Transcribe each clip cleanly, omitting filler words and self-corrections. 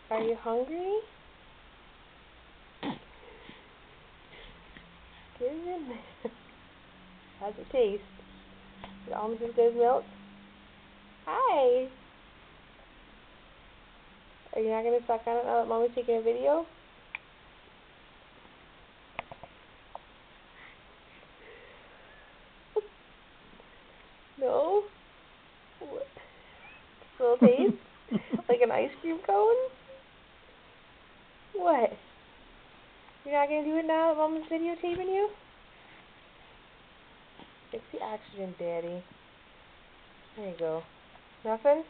Are you hungry? Get in there. How's it taste? Is it almost as good as milk? Hi! Are you not going to suck on it now that Mommy's taking a video? No? What? Just a little taste? Like an ice cream cone? What? You're not going to do it now that Mama's videotaping you? It's the oxygen, Daddy. There you go. Nothing?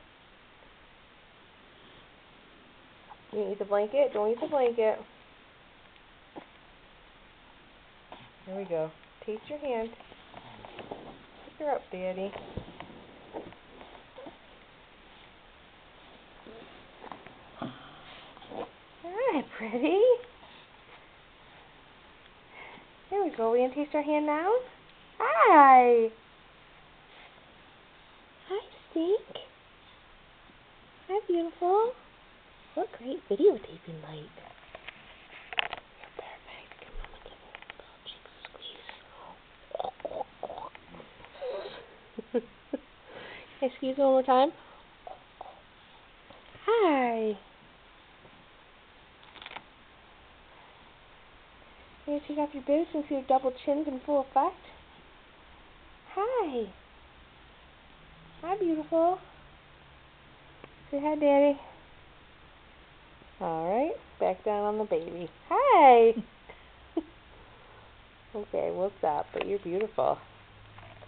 You gonna eat the blanket? Don't eat the blanket. There we go. Taste your hand. Pick her up, Daddy. Alright, pretty. There we go. We gonna taste our hand now? Hi! Hi, Stink. Hi, beautiful. What great videotaping light. You're perfect. Can Mama give you a little cheek squeeze? Can I squeeze one more time? Hi. You gonna take off your boots and see your double chins in full effect? Hi. Hi, beautiful. Say hi, Daddy. Alright, back down on the baby. Hi! Okay, we'll stop, but you're beautiful.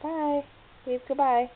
Bye. Wave goodbye.